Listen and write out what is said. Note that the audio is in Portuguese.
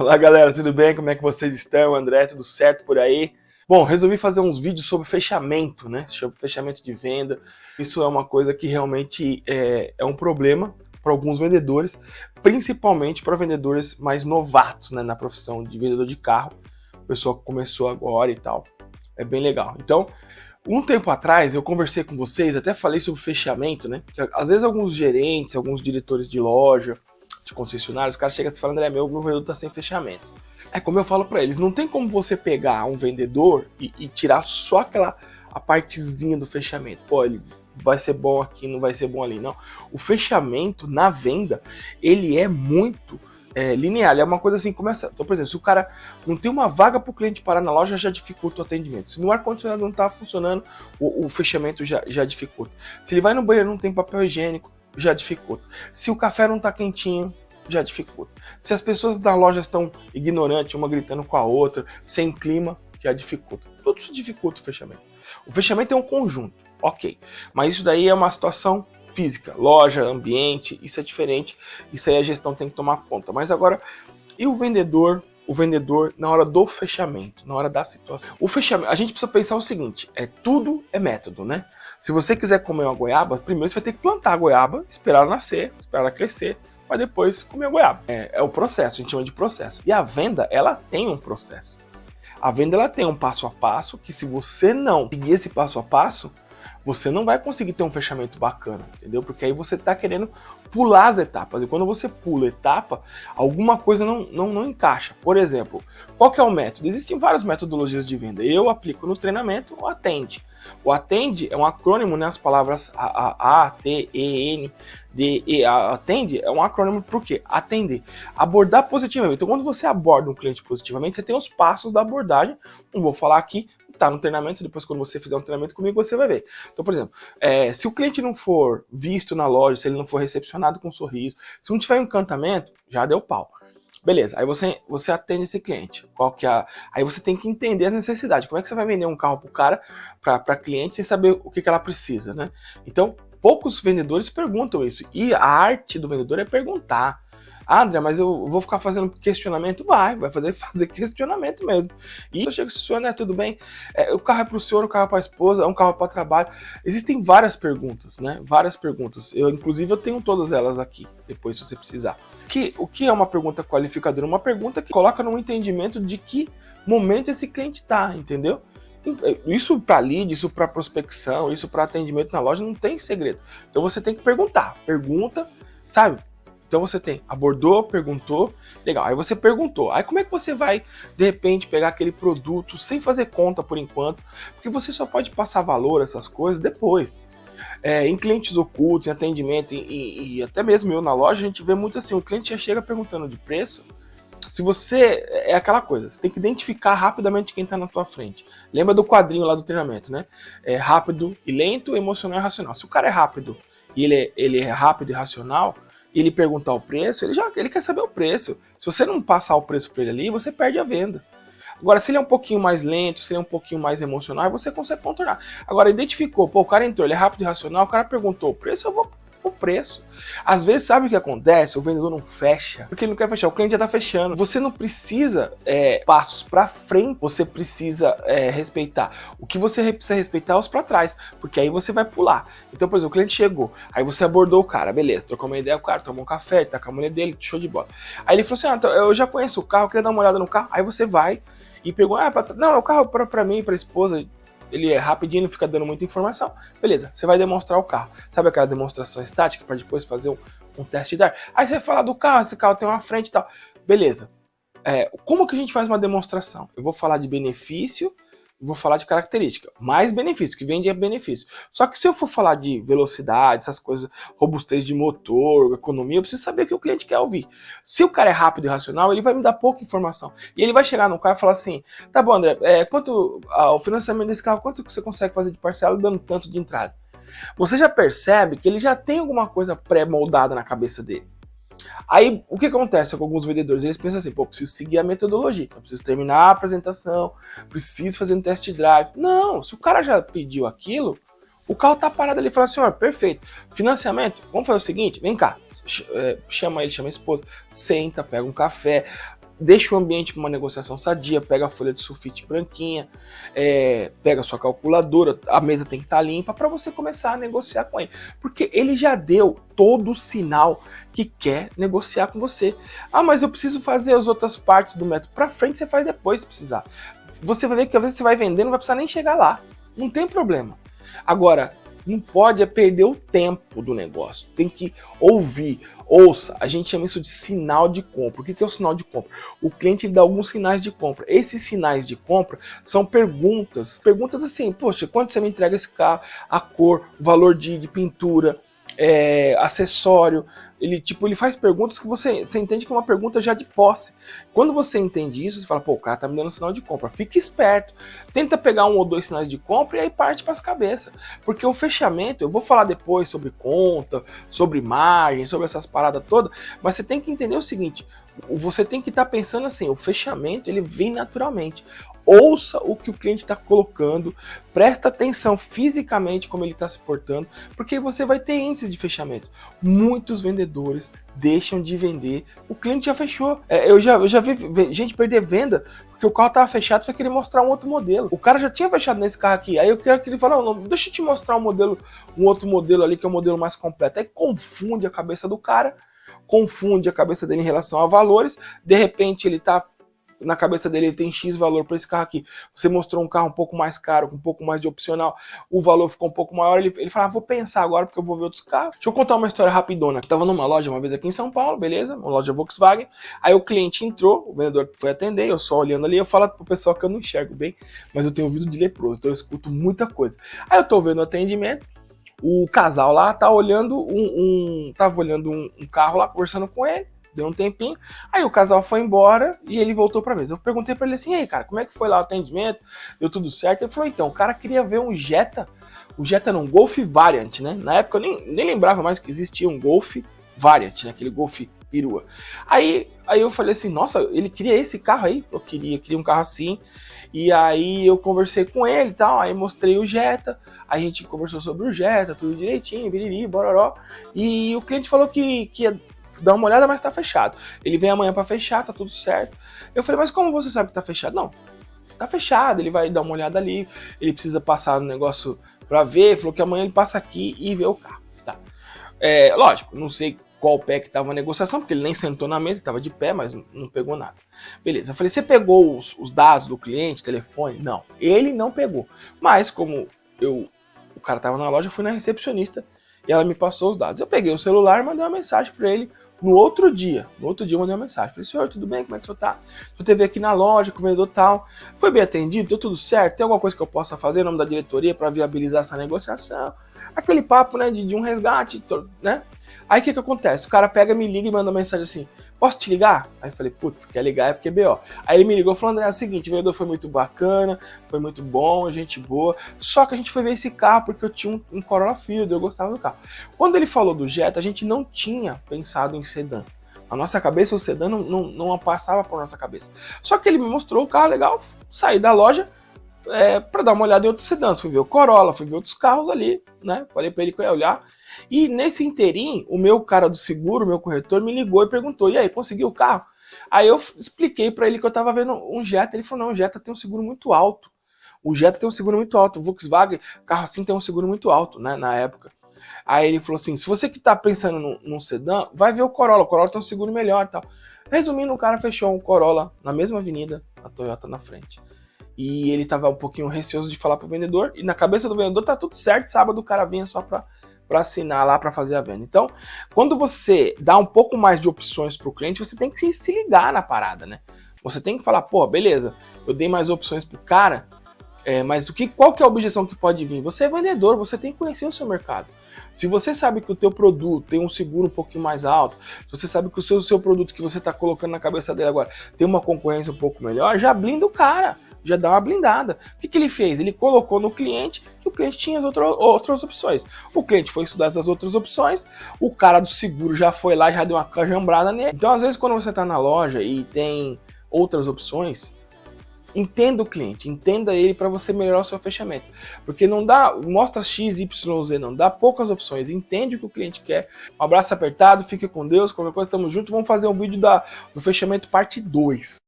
Olá galera, tudo bem? Como é que vocês estão? André, tudo certo por aí? Bom, resolvi fazer uns vídeos sobre fechamento, né? Sobre fechamento de venda. Isso é uma coisa que realmente é um problema para alguns vendedores, principalmente para vendedores mais novatos, né? Na profissão de vendedor de carro. O pessoal que começou agora e tal. É bem legal. Então, um tempo atrás eu conversei com vocês, até falei sobre fechamento, né? Porque, às vezes alguns gerentes, alguns diretores de loja, de concessionários, os caras chegam e falam, André, meu vendedor tá sem fechamento. É como eu falo para eles, não tem como você pegar um vendedor e tirar só a partezinha do fechamento. Pô, ele vai ser bom aqui, não vai ser bom ali, não. O fechamento na venda, ele é muito linear, é uma coisa assim, começa. Então, por exemplo, se o cara não tem uma vaga para o cliente parar na loja, já dificulta o atendimento. Se no ar-condicionado não está funcionando, o fechamento já dificulta. Se ele vai no banheiro e não tem papel higiênico, já dificulta. Se o café não está quentinho, já dificulta. Se as pessoas da loja estão ignorantes, uma gritando com a outra, sem clima, já dificulta. Tudo isso dificulta o fechamento. O fechamento é um conjunto, ok. Mas isso daí é uma situação física, loja, ambiente, isso é diferente. Isso aí a gestão tem que tomar conta. Mas agora, e o vendedor? O vendedor na hora do fechamento, na hora da situação. O fechamento, a gente precisa pensar o seguinte, tudo é método, né? Se você quiser comer uma goiaba, primeiro você vai ter que plantar a goiaba, esperar ela nascer, esperar ela crescer, para depois comer a goiaba. É o processo, a gente chama de processo. E a venda, ela tem um processo. A venda, ela tem um passo a passo, que se você não seguir esse passo a passo, você não vai conseguir ter um fechamento bacana, entendeu? Porque aí você está querendo pular as etapas. E quando você pula etapa, alguma coisa não encaixa. Por exemplo, qual que é o método? Existem várias metodologias de venda. Eu aplico no treinamento o Atende. O Atende é um acrônimo, né? As palavras A, T, E, N, D, E. Atende é um acrônimo para o quê? Atender. Abordar positivamente. Então, quando você aborda um cliente positivamente, você tem os passos da abordagem. Não vou falar aqui, tá no treinamento, depois quando você fizer um treinamento comigo, você vai ver. Então, por exemplo, se o cliente não for visto na loja, se ele não for recepcionado com um sorriso, se não tiver um encantamento, já deu pau. Beleza, aí você atende esse cliente. Aí você tem que entender a necessidade. Como é que você vai vender um carro pro cara, para cliente, sem saber o que ela precisa, né? Então, poucos vendedores perguntam isso. E a arte do vendedor é perguntar. Ah, André, mas eu vou ficar fazendo questionamento? Vai fazer questionamento mesmo. E eu chego assim, senhor, né, tudo bem? O carro é para o senhor, o carro é para a esposa, é um carro para trabalho. Existem várias perguntas, né? Várias perguntas. Inclusive, eu tenho todas elas aqui, depois se você precisar. O que é uma pergunta qualificadora? Uma pergunta que coloca no entendimento de que momento esse cliente está, entendeu? Isso para lead, isso para prospecção, isso para atendimento na loja, não tem segredo. Então você tem que perguntar. Pergunta, sabe? Então você abordou, perguntou, legal, aí você perguntou. Aí como é que você vai, de repente, pegar aquele produto sem fazer conta por enquanto? Porque você só pode passar valor a essas coisas depois. Em clientes ocultos, em atendimento, e até mesmo eu na loja, a gente vê muito assim, o cliente já chega perguntando de preço. Se você, é aquela coisa, você tem que identificar rapidamente quem está na tua frente. Lembra do quadrinho lá do treinamento, né? Rápido e lento, emocional e racional. Se o cara é rápido e ele é rápido e racional, e ele perguntar o preço, ele quer saber o preço. Se você não passar o preço para ele ali, você perde a venda. Agora, se ele é um pouquinho mais lento, se ele é um pouquinho mais emocional, você consegue contornar. Agora, identificou, o cara entrou, ele é rápido e racional, o cara perguntou o preço, eu vou o preço. Às vezes, sabe o que acontece? O vendedor não fecha, porque ele não quer fechar, o cliente já tá fechando. Você não precisa passos para frente, você precisa respeitar. O que você precisa respeitar é os para trás, porque aí você vai pular. Então, por exemplo, o cliente chegou, aí você abordou o cara, beleza, trocou uma ideia com o cara, tomou um café, tá com a mulher dele, show de bola. Aí ele falou assim, então, eu já conheço o carro, eu queria dar uma olhada no carro. Aí você vai e pergunta, não, é o carro para mim, para a esposa. Ele é rapidinho, não fica dando muita informação. Beleza, você vai demonstrar o carro. Sabe aquela demonstração estática para depois fazer um teste de drive? Aí você vai falar do carro, esse carro tem uma frente e tal. Beleza. Como que a gente faz uma demonstração? Eu vou falar de benefício, vou falar de característica. Mais benefício, que vende é benefício. Só que se eu for falar de velocidade, essas coisas, robustez de motor, economia, eu preciso saber o que o cliente quer ouvir. Se o cara é rápido e racional, ele vai me dar pouca informação. E ele vai chegar no carro e falar assim, tá bom, André, quanto o financiamento desse carro, quanto que você consegue fazer de parcela dando tanto de entrada? Você já percebe que ele já tem alguma coisa pré-moldada na cabeça dele. Aí, o que acontece com alguns vendedores? Eles pensam assim, preciso seguir a metodologia, eu preciso terminar a apresentação, preciso fazer um test drive. Não, se o cara já pediu aquilo, o carro tá parado ali e fala, senhor, perfeito, financiamento, vamos fazer o seguinte, vem cá, chama a esposa, senta, pega um café, deixa o ambiente para uma negociação sadia, pega a folha de sulfite branquinha, pega a sua calculadora, a mesa tem que estar limpa para você começar a negociar com ele. Porque ele já deu todo o sinal que quer negociar com você. Ah, mas eu preciso fazer as outras partes do método. Para frente você faz depois se precisar. Você vai ver que às vezes você vai vender, não vai precisar nem chegar lá. Não tem problema. Agora, não pode perder o tempo do negócio. Tem que ouvir. Ouça, a gente chama isso de sinal de compra. O que é o sinal de compra? O cliente dá alguns sinais de compra. Esses sinais de compra são perguntas. Perguntas assim, poxa, quanto você me entrega esse carro? A cor, o valor de pintura, acessório. Ele faz perguntas que você entende que é uma pergunta já de posse. Quando você entende isso, você fala, pô, o cara tá me dando sinal de compra. Fique esperto. Tenta pegar 1 ou 2 sinais de compra e aí parte para as cabeças. Porque o fechamento, eu vou falar depois sobre conta, sobre margem, sobre essas paradas todas, mas você tem que entender o seguinte, você tem que estar pensando assim, o fechamento ele vem naturalmente. Ouça o que o cliente está colocando, presta atenção fisicamente como ele está se portando, porque você vai ter índices de fechamento. Muitos vendedores deixam de vender, o cliente já fechou. Eu já vi gente perder venda porque o carro estava fechado, foi querer mostrar um outro modelo. O cara já tinha fechado nesse carro aqui, aí eu quero que ele fale, não, deixa eu te mostrar um outro modelo ali que é o modelo mais completo. Aí confunde a cabeça do cara, confunde a cabeça dele em relação a valores, de repente ele tá na cabeça dele, ele tem X valor para esse carro aqui. Você mostrou um carro um pouco mais caro, com um pouco mais de opcional, o valor ficou um pouco maior, ele fala, vou pensar agora porque eu vou ver outros carros. Deixa eu contar uma história rapidona. Eu tava numa loja uma vez aqui em São Paulo, beleza? Uma loja Volkswagen. Aí o cliente entrou, o vendedor foi atender, eu só olhando ali, eu falo pro pessoal que eu não enxergo bem, mas eu tenho ouvido de leproso, então eu escuto muita coisa. Aí eu tô vendo o atendimento, o casal lá tá olhando tava olhando um carro lá, conversando com ele. Deu um tempinho, aí o casal foi embora e ele voltou pra mesa. Eu perguntei pra ele assim, aí cara, como é que foi lá o atendimento? Deu tudo certo? Ele falou, então, o cara queria ver um Jetta, o Jetta não, Golf Variant, né? Na época eu nem lembrava mais que existia um Golf Variant, né? Aquele Golf perua. Aí eu falei assim, nossa, ele queria esse carro aí? Eu queria um carro assim. E aí eu conversei com ele e tal, aí mostrei o Jetta, a gente conversou sobre o Jetta, tudo direitinho, biriri, bororó. E o cliente falou que ia dar uma olhada, mas tá fechado. Ele vem amanhã pra fechar, tá tudo certo. Eu falei, mas como você sabe que tá fechado? Não, tá fechado, ele vai dar uma olhada ali, ele precisa passar no negócio pra ver, falou que amanhã ele passa aqui e vê o carro. Tá. Lógico, não sei qual pé que tava a negociação, porque ele nem sentou na mesa, tava de pé, mas não pegou nada. Beleza, eu falei, você pegou os dados do cliente, telefone? Não, ele não pegou. Mas como o cara tava na loja, eu fui na recepcionista e ela me passou os dados. Eu peguei o celular e mandei uma mensagem pra ele. No outro dia eu mandei uma mensagem. Falei, senhor, tudo bem? Como é que o senhor tá? Eu teve aqui na loja com o vendedor tal. Foi bem atendido? Deu tudo certo? Tem alguma coisa que eu possa fazer em nome da diretoria para viabilizar essa negociação? Aquele papo, né, de um resgate, né? Aí o que acontece? O cara pega, me liga e manda uma mensagem assim, posso te ligar? Aí eu falei, putz, quer ligar é porque é B.O. Aí ele me ligou e falou, André, é o seguinte, o vendedor foi muito bacana, foi muito bom, gente boa, só que a gente foi ver esse carro porque eu tinha um Corolla Fielder, eu gostava do carro. Quando ele falou do Jetta, a gente não tinha pensado em sedã. Na nossa cabeça, o sedã não passava por nossa cabeça. Só que ele me mostrou o carro legal, saí da loja para dar uma olhada em outros sedãs. Fui ver o Corolla, fui ver outros carros ali, né? Falei para ele que eu ia olhar. E nesse interim, o meu cara do seguro, o meu corretor, me ligou e perguntou, e aí, conseguiu o carro? Aí eu expliquei para ele que eu tava vendo um Jetta, ele falou, não, o Jetta tem um seguro muito alto. O Jetta tem um seguro muito alto, o Volkswagen, carro assim tem um seguro muito alto, né, na época. Aí ele falou assim, se você que tá pensando num sedã, vai ver o Corolla tem um seguro melhor e tal. Resumindo, o cara fechou um Corolla na mesma avenida, a Toyota na frente. E ele tava um pouquinho receoso de falar pro vendedor, e na cabeça do vendedor tá tudo certo, sábado o cara vinha só para assinar lá para fazer a venda. Então, quando você dá um pouco mais de opções para o cliente, você tem que se ligar na parada, né? Você tem que falar, pô, beleza, eu dei mais opções pro cara, mas qual que é a objeção que pode vir? Você é vendedor, você tem que conhecer o seu mercado. Se você sabe que o teu produto tem um seguro um pouquinho mais alto, se você sabe que o seu produto que você está colocando na cabeça dele agora tem uma concorrência um pouco melhor, já blinda o cara. Já dá uma blindada. O que ele fez? Ele colocou no cliente que o cliente tinha as outras opções. O cliente foi estudar essas outras opções, o cara do seguro já foi lá, já deu uma cajambrada nele. Então, às vezes, quando você está na loja e tem outras opções, Entenda o cliente, entenda ele para você melhorar o seu fechamento. Porque não dá, mostra X, Y, Z, não, dá poucas opções, entende o que o cliente quer. Um abraço apertado, fique com Deus, qualquer coisa, tamo junto, vamos fazer um vídeo do fechamento parte 2.